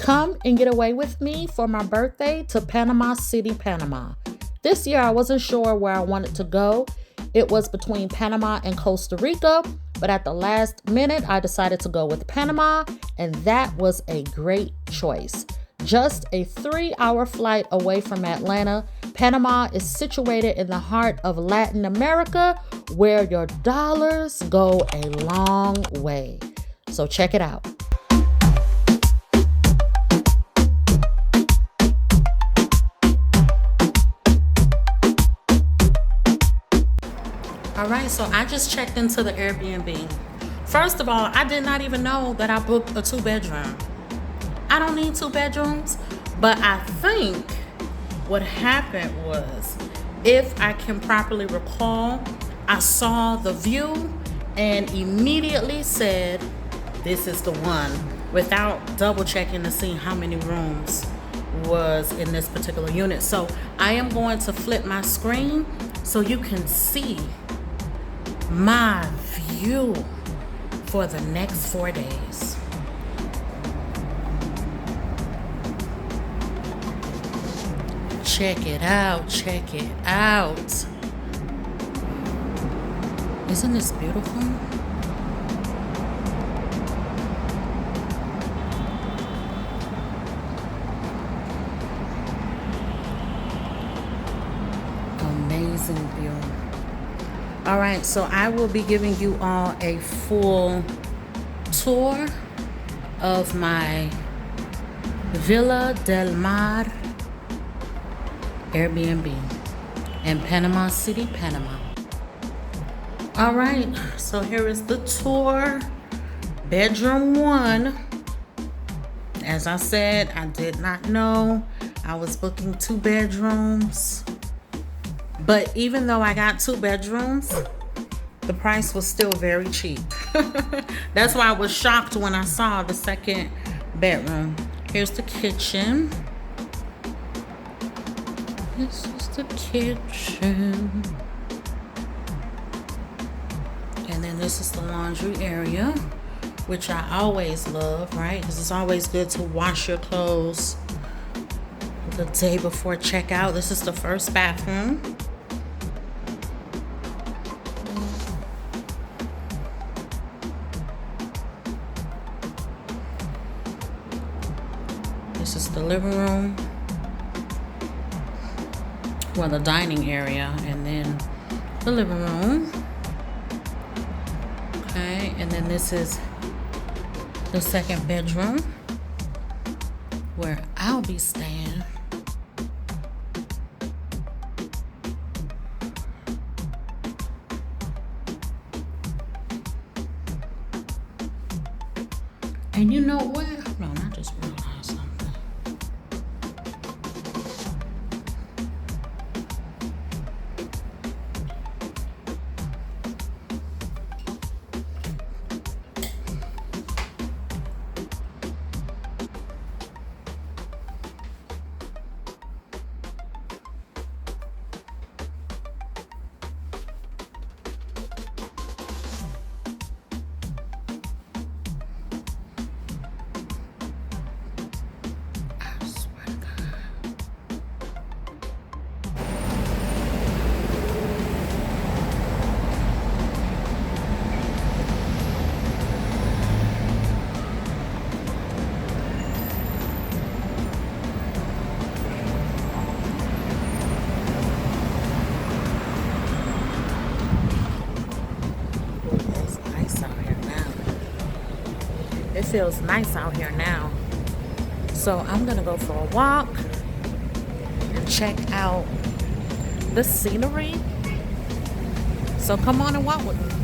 Come and get away with me for my birthday to Panama City, Panama. This year I wasn't sure where I wanted to go. It was between Panama and Costa Rica, but at the last minute I decided to go with Panama, and that was a great choice. Just a 3-hour flight away from Atlanta, Panama is situated in the heart of Latin America, where your dollars go a long way. So check it out. All right, so I just checked into the Airbnb. First of all, I did not even know that I booked a 2-bedroom. I don't need 2 bedrooms, but I think what happened was, if I can properly recall, I saw the view and immediately said, this is the one, without double checking to see how many rooms was in this particular unit. So I am going to flip my screen so you can see my view for the next 4 days. Check it out, check it out. Isn't this beautiful? Amazing view. All right, so I will be giving you all a full tour of my Villa del Mar Airbnb in Panama City, Panama. All right, so here is the tour. Bedroom 1. As I said, I did not know I was booking 2 bedrooms. But even though I got 2 bedrooms, the price was still very cheap. That's why I was shocked when I saw the 2nd bedroom. Here's the kitchen. This is the kitchen. And then this is the laundry area, which I always love, right? Because it's always good to wash your clothes the day before checkout. This is the first bathroom. This is the living room. Well, the dining area, and then the living room. Okay, and then this is the 2nd bedroom where I'll be staying. And you know what? No, I just realized something. It feels nice out here now. So I'm gonna go for a walk and check out the scenery. So come on and walk with me.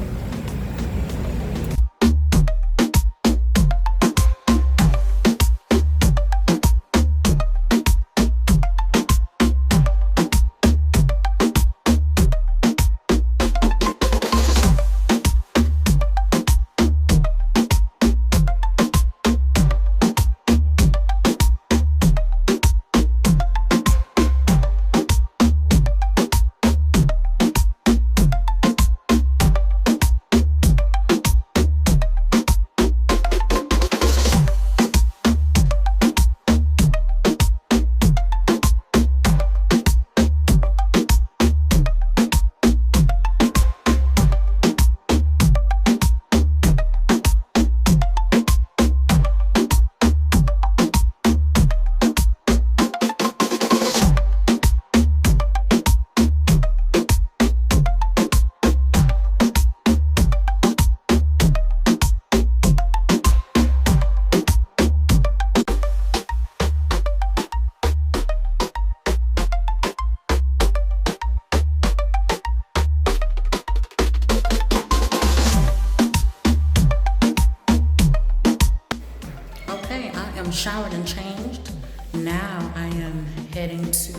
I am showered and changed. Now I am heading to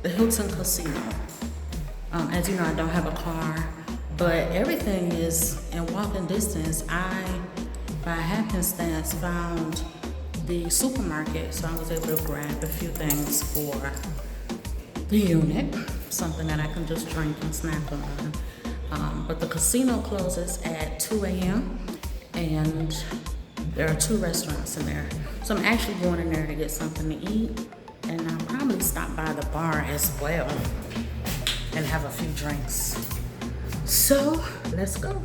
the Hilton Casino. As you know, I don't have a car, but everything is in walking distance. I, by happenstance, found the supermarket, so I was able to grab a few things for the unit, something that I can just drink and snack on. But the casino closes at 2 a.m. and there are 2 restaurants in there. So I'm actually going in there to get something to eat, and I'll probably stop by the bar as well and have a few drinks. So let's go.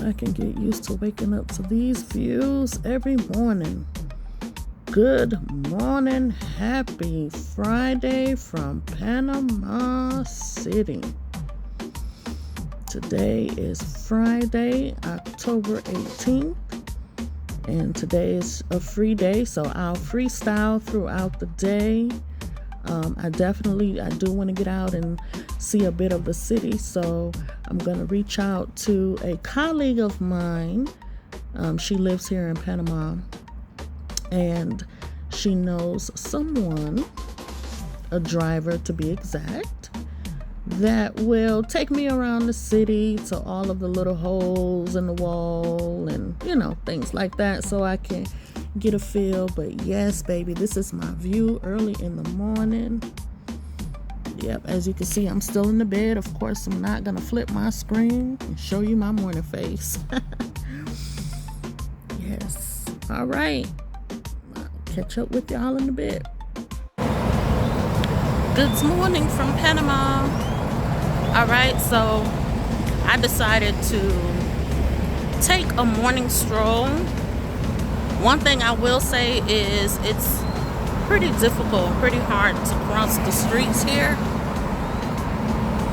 I can get used to waking up to these views every morning. Good morning, happy Friday from Panama City. Today is Friday, October 18th, and today is a free day, so I'll freestyle throughout the day. I do want to get out and see a bit of the city, so I'm going to reach out to a colleague of mine. She lives here in Panama, and she knows someone, a driver to be exact, that will take me around the city to all of the little holes in the wall and, things like that, so I can get a feel. But yes, baby, this is my view early in the morning. Yep, as you can see, I'm still in the bed. Of course, I'm not gonna flip my screen and show you my morning face. Yes. All right, I'll catch up with y'all in a bit. Good morning from Panama. All right, so I decided to take a morning stroll. One thing I will say is it's pretty difficult, pretty hard to cross the streets here.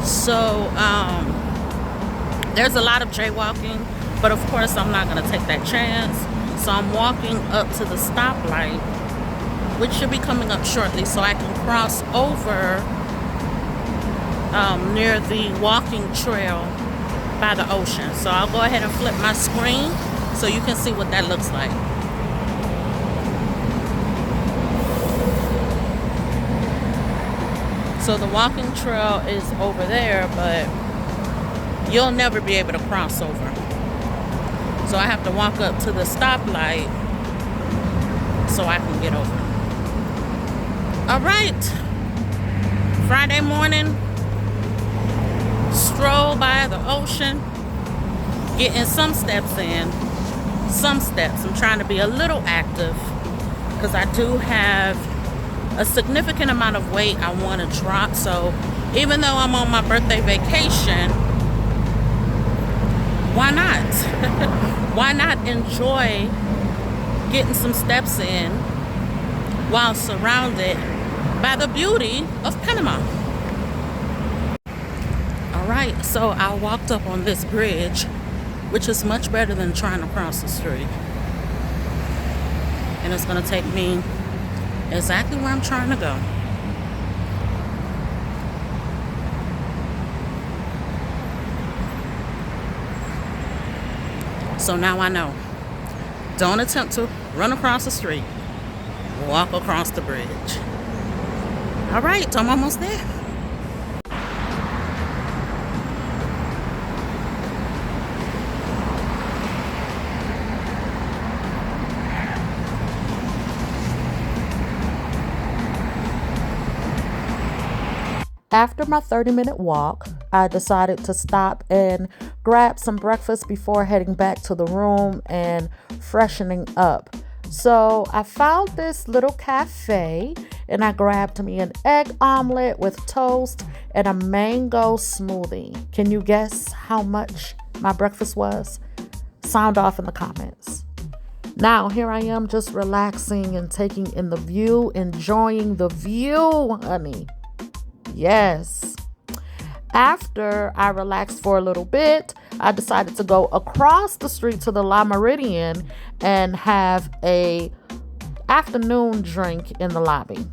So there's a lot of jaywalking, but of course I'm not going to take that chance. So I'm walking up to the stoplight, which should be coming up shortly, so I can cross over near the walking trail by the ocean. So I'll go ahead and flip my screen so you can see what that looks like. So the walking trail is over there, but you'll never be able to cross over. So I have to walk up to the stoplight so I can get over. All right, Friday morning, stroll by the ocean, getting some steps in, some steps. I'm trying to be a little active because I do have a significant amount of weight I want to drop. So even though I'm on my birthday vacation, why not? Why not enjoy getting some steps in while surrounded by the beauty of Panama? All right, so I walked up on this bridge, which is much better than trying to cross the street. And it's going to take me exactly where I'm trying to go. So now I know. Don't attempt to run across the street. Walk across the bridge. All right, I'm almost there. After my 30-minute walk, I decided to stop and grab some breakfast before heading back to the room and freshening up. So I found this little cafe and I grabbed me an egg omelet with toast and a mango smoothie. Can you guess how much my breakfast was? Sound off in the comments. Now, here I am just relaxing and taking in the view, enjoying the view, honey. Yes. After I relaxed for a little bit, I decided to go across the street to the La Meridian and have a afternoon drink in the lobby.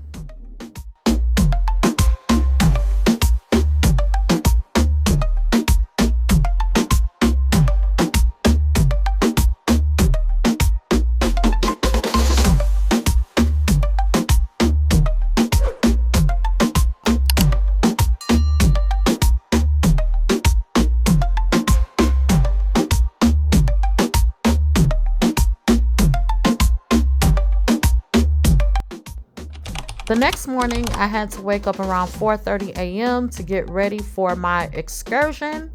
The next morning, I had to wake up around 4:30 a.m. to get ready for my excursion.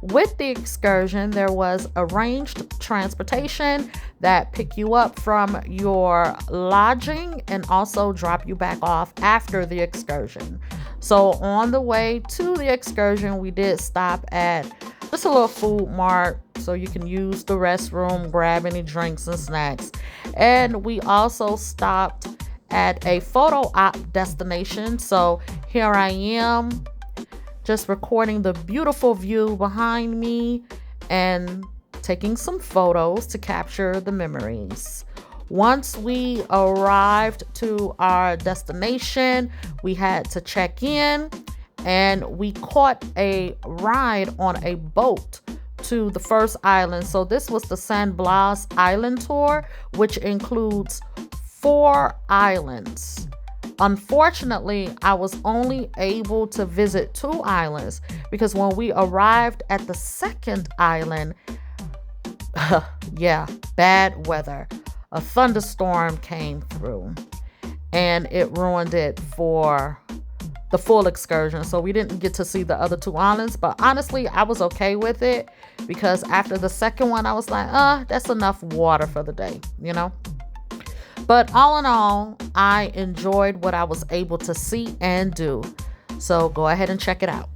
With the excursion, there was arranged transportation that pick you up from your lodging and also drop you back off after the excursion. So on the way to the excursion, we did stop at just a little food mart so you can use the restroom, grab any drinks and snacks. And we also stopped at a photo op destination. So here I am just recording the beautiful view behind me and taking some photos to capture the memories. Once we arrived to our destination, we had to check in and we caught a ride on a boat to the first island. So this was the San Blas Island tour, which includes 4 islands. Unfortunately, I was only able to visit 2 islands because when we arrived at the second island, bad weather. A thunderstorm came through and it ruined it for the full excursion. So we didn't get to see the other 2 islands, but honestly, I was okay with it because after the second one, I was like, that's enough water for the day, you know? But all in all, I enjoyed what I was able to see and do. So go ahead and check it out.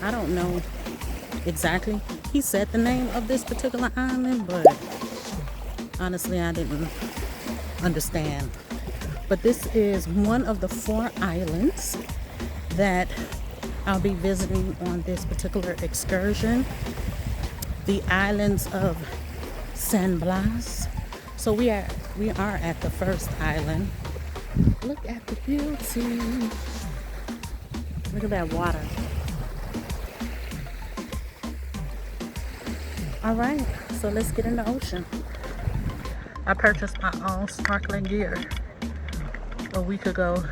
I don't know exactly. He said the name of this particular island, but honestly, I didn't understand. But this is one of the 4 islands that I'll be visiting on this particular excursion. The islands of San Blas. So we are at the first island. Look at the beauty. Look at that water. All right, so let's get in the ocean. I purchased my own snorkeling gear a week ago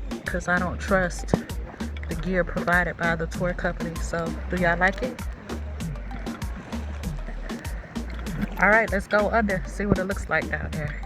because I don't trust the gear provided by the tour company. So do y'all like it? All right, let's go under, see what it looks like down there.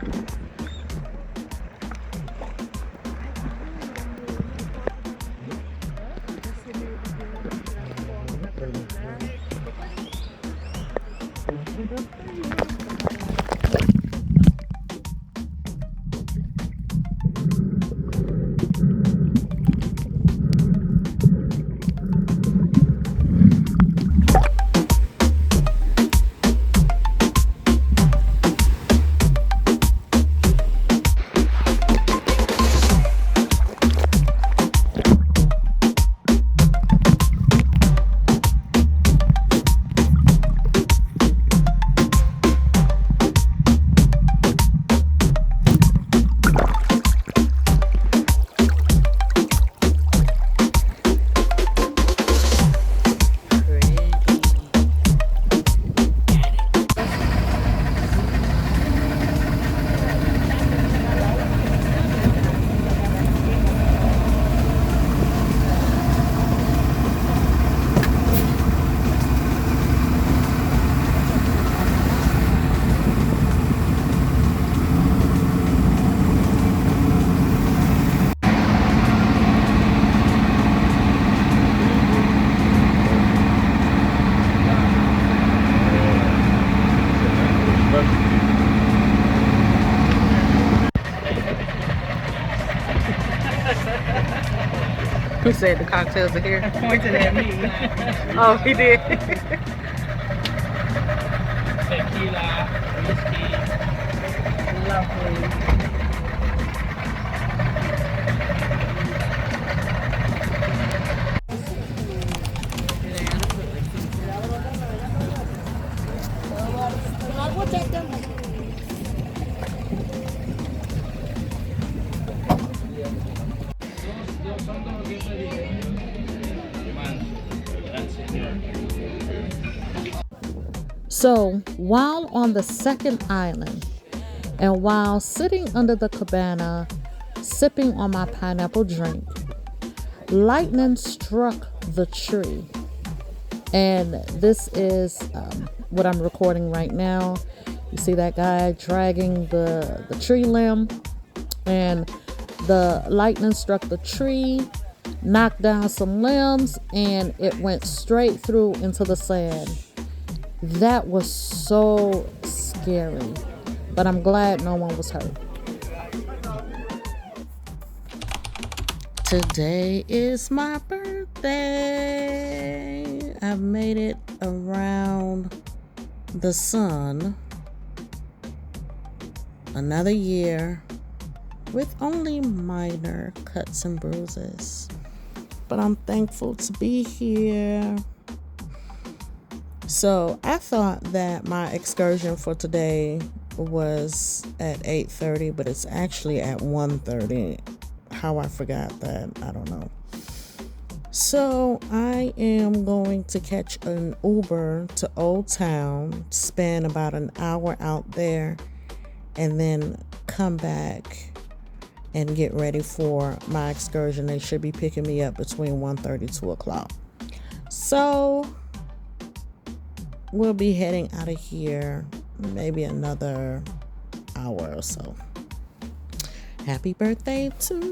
He said the cocktails are here. Pointed at me. Oh, he did. Tequila, whiskey. Lovely. So, while on the second island, and while sitting under the cabana, sipping on my pineapple drink, lightning struck the tree. And this is what I'm recording right now. You see that guy dragging the tree limb, and the lightning struck the tree, knocked down some limbs, and it went straight through into the sand. That was so scary, but I'm glad no one was hurt. Today is my birthday. I've made it around the sun another year with only minor cuts and bruises. But I'm thankful to be here. So I thought that my excursion for today was at 8:30, but it's actually at 1:30. How I forgot that, I don't know. So I am going to catch an Uber to Old Town, spend about an hour out there, and then come back and get ready for my excursion. They should be picking me up between 1:30 2 o'clock. So we'll be heading out of here maybe another hour or so. Happy birthday to me.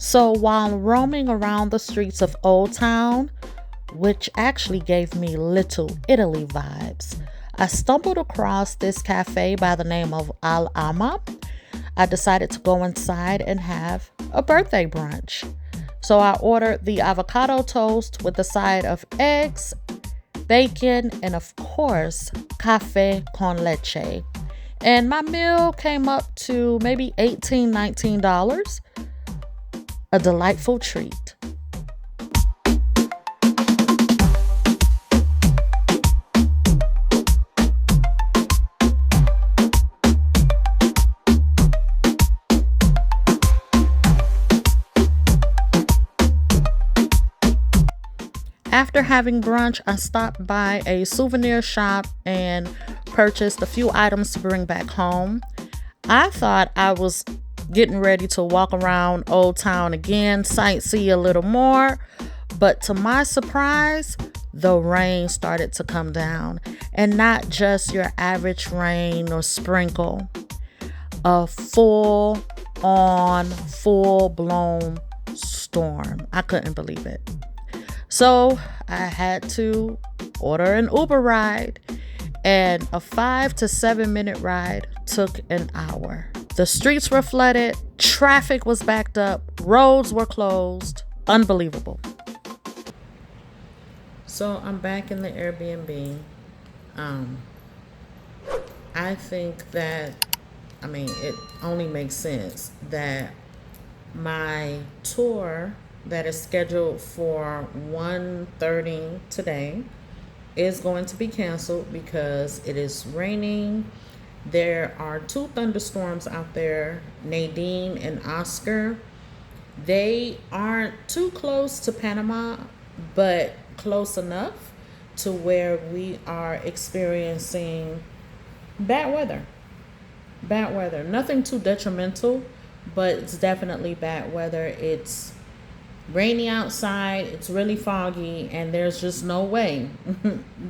So while roaming around the streets of Old Town, which actually gave me Little Italy vibes, I stumbled across this cafe by the name of Al Ama. I decided to go inside and have a birthday brunch. So I ordered the avocado toast with a side of eggs, bacon, and of course, cafe con leche. And my meal came up to maybe $18, $19. A delightful treat. After having brunch, I stopped by a souvenir shop and purchased a few items to bring back home. I thought I was getting ready to walk around Old Town again, sightsee a little more, but to my surprise, the rain started to come down, and not just your average rain or sprinkle, a full blown storm. I couldn't believe it. So I had to order an Uber ride, and a 5 to 7 minute ride took an hour. The streets were flooded, traffic was backed up, roads were closed. Unbelievable. So I'm back in the Airbnb. I think that, it only makes sense that my tour that is scheduled for 1:30 today is going to be canceled because it is raining. There are 2 thunderstorms out there, Nadine and Oscar. They aren't too close to Panama, but close enough to where we are experiencing bad weather. Bad weather. Nothing too detrimental, but it's definitely bad weather. It's rainy outside, it's really foggy, and there's just no way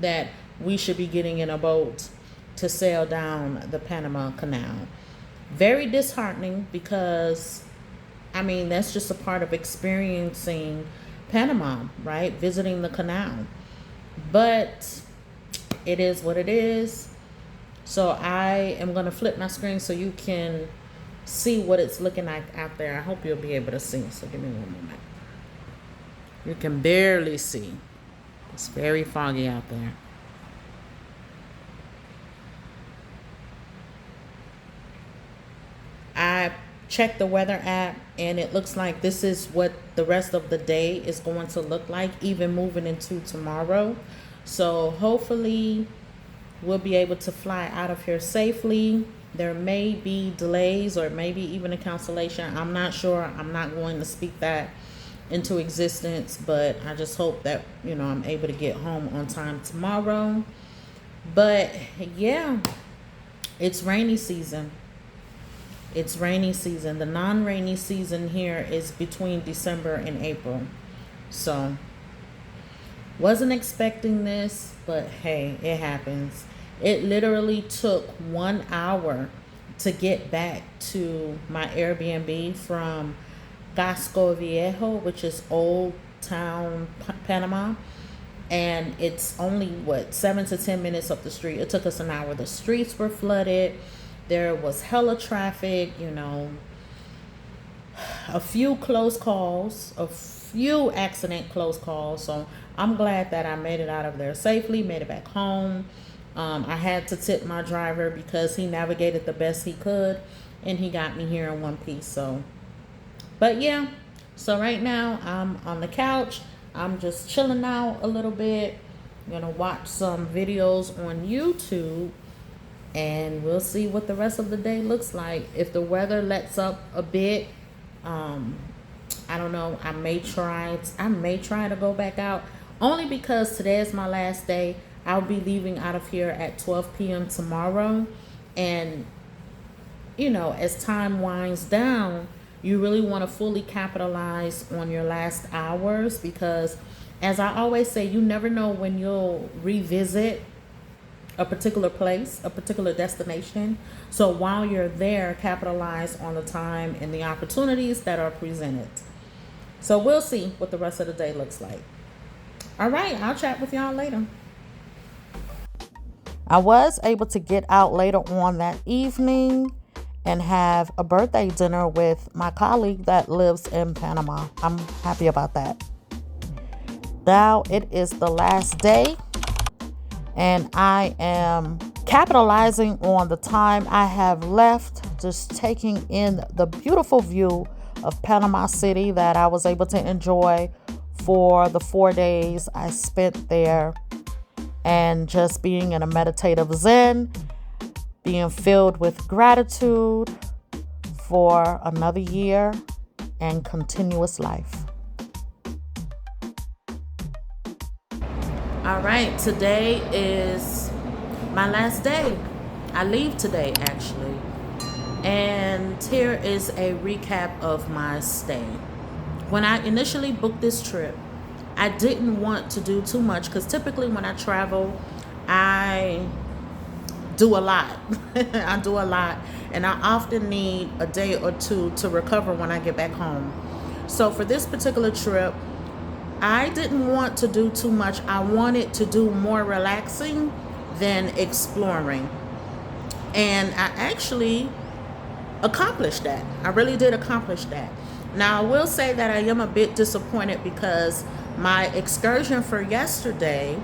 that we should be getting in a boat to sail down the Panama Canal. Very disheartening because, that's just a part of experiencing Panama, right? Visiting the canal. But it is what it is. So I am going to flip my screen so you can see what it's looking like out there. I hope you'll be able to see. So give me one moment. You can barely see. It's very foggy out there. I checked the weather app, and it looks like this is what the rest of the day is going to look like, even moving into tomorrow. So hopefully we'll be able to fly out of here safely. There may be delays or maybe even a cancellation. I'm not sure. I'm not going to speak that into existence, but I just hope that I'm able to get home on time tomorrow. But yeah, it's rainy season. It's rainy season. The non-rainy season here is between December and April. So wasn't expecting this, but hey, it happens. It literally took 1 hour to get back to my Airbnb from Casco Viejo, which is Old Town, Panama. And it's only, 7 to 10 minutes up the street. It took us an hour. The streets were flooded. There was hella traffic, a few close calls, a few accident close calls. So I'm glad that I made it out of there safely, made it back home. I had to tip my driver because he navigated the best he could, and he got me here in one piece. So, but yeah, so right now I'm on the couch. I'm just chilling out a little bit. I'm gonna watch some videos on YouTube, and we'll see what the rest of the day looks like. If the weather lets up a bit, I don't know, I may try to go back out, only because today is my last day. I'll be leaving out of here at 12 p.m. tomorrow, and as time winds down, you really want to fully capitalize on your last hours, because as I always say, you never know when you'll revisit a particular place, a particular destination. So while you're there, capitalize on the time and the opportunities that are presented. So we'll see what the rest of the day looks like. All right, I'll chat with y'all later. I was able to get out later on that evening and have a birthday dinner with my colleague that lives in Panama. I'm happy about that. Now it is the last day, and I am capitalizing on the time I have left, just taking in the beautiful view of Panama City that I was able to enjoy for the 4 days I spent there, and just being in a meditative zen, being filled with gratitude for another year and continuous life. All right, today is my last day. I leave today, actually. And here is a recap of my stay. When I initially booked this trip, I didn't want to do too much because typically when I travel, I do a lot. I do a lot, and I often need a day or two to recover when I get back home. So for this particular trip, I didn't want to do too much. I wanted to do more relaxing than exploring. And I actually accomplished that. I really did accomplish that. Now, I will say that I am a bit disappointed because my excursion for yesterday,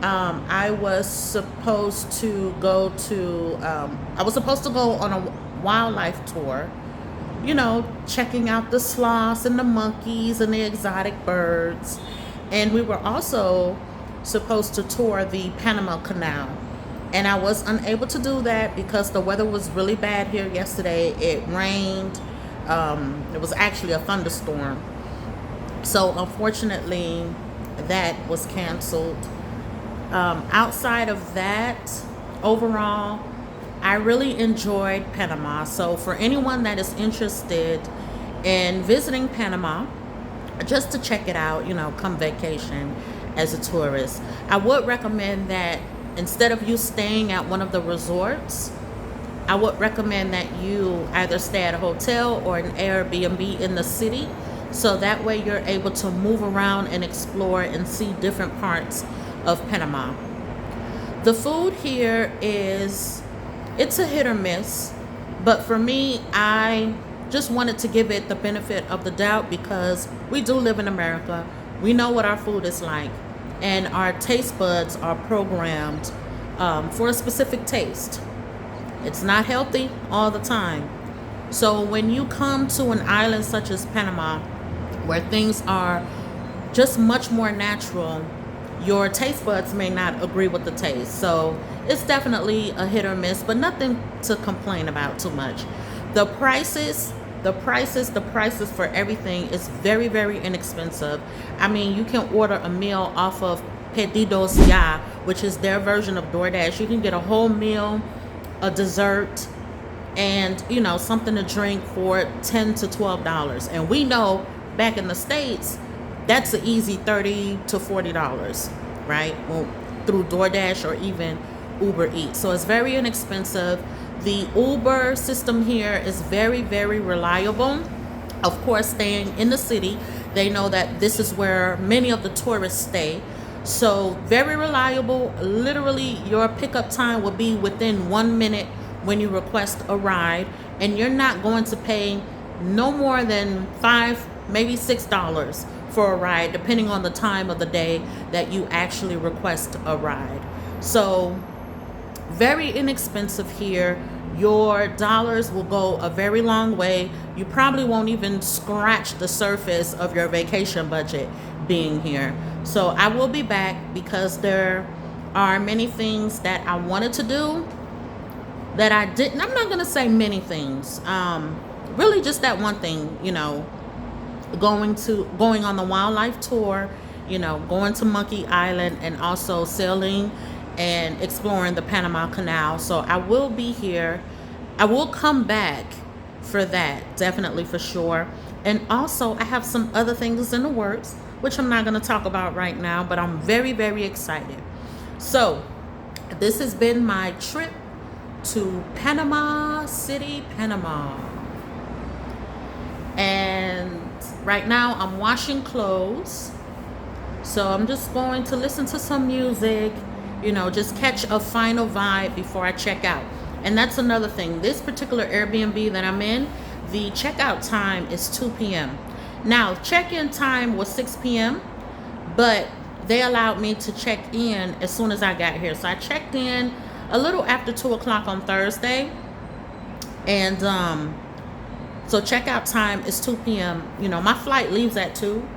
I was supposed to go to, I was supposed to go on a wildlife tour, checking out the sloths and the monkeys and the exotic birds. And we were also supposed to tour the Panama Canal. And I was unable to do that because the weather was really bad here yesterday. It rained. It was actually a thunderstorm. So unfortunately, that was canceled. Outside of that, overall, I really enjoyed Panama. So for anyone that is interested in visiting Panama, just to check it out, come vacation as a tourist, I would recommend that instead of you staying at one of the resorts, I would recommend that you either stay at a hotel or an Airbnb in the city. So that way you're able to move around and explore and see different parts of Panama. The food here it's a hit or miss, but for me, I just wanted to give it the benefit of the doubt because we do live in America. We know what our food is like, and our taste buds are programmed for a specific taste. It's not healthy all the time. So when you come to an island such as Panama, where things are just much more natural, your taste buds may not agree with the taste. So it's definitely a hit or miss, but nothing to complain about too much. The prices for everything is very, very inexpensive. I mean, you can order a meal off of Pedidos Ya, which is their version of DoorDash. You can get a whole meal, a dessert, and something to drink for $10 to $12. And we know back in the States, that's an easy $30 to $40, right? Well, through DoorDash or even Uber Eats. So it's very inexpensive. The Uber system here is very, very reliable. Of course, staying in the city, they know that this is where many of the tourists stay. So very reliable. Literally, your pickup time will be within 1 minute when you request a ride, and you're not going to pay no more than $5, maybe $6 for a ride, depending on the time of the day that you actually request a ride. So very inexpensive here. Your dollars will go a very long way. You probably won't even scratch the surface of your vacation budget being here. So I will be back because there are many things that I wanted to do that I didn't. I'm not going to say many things. Really just that one thing, going on the wildlife tour, going to Monkey Island, and also sailing and exploring the Panama Canal. So I will be here. I will come back for that, definitely, for sure. And also I have some other things in the works, which I'm not going to talk about right now, but I'm very, very excited. So this has been my trip to Panama City, Panama. And right now I'm washing clothes. So I'm just going to listen to some music, just catch a final vibe before I check out. And that's another thing. This particular Airbnb that I'm in, the checkout time is 2 p.m. Now, check-in time was 6 p.m., but they allowed me to check in as soon as I got here. So I checked in a little after 2 o'clock on Thursday. And so checkout time is 2 p.m. My flight leaves at 2.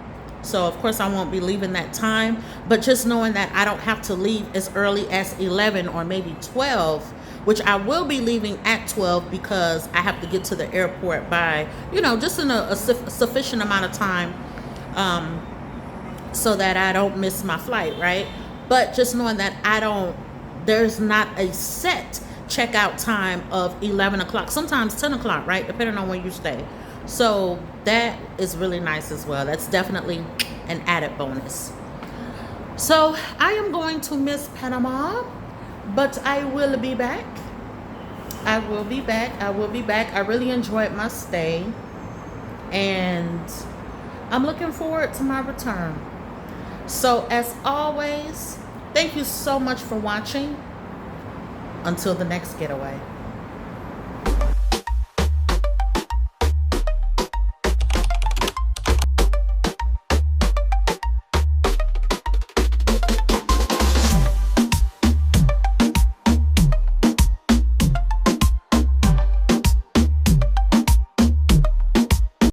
So of course I won't be leaving that time, but just knowing that I don't have to leave as early as 11 or maybe 12, which I will be leaving at 12 because I have to get to the airport by, just in a sufficient amount of time, so that I don't miss my flight, right? But just knowing that there's not a set checkout time of 11 o'clock, sometimes 10 o'clock, right? Depending on where you stay. So that is really nice as well. That's definitely an added bonus. So I am going to miss Panama, but I will be back. I will be back. I really enjoyed my stay, and I'm looking forward to my return. So as always, thank you so much for watching. Until the next getaway.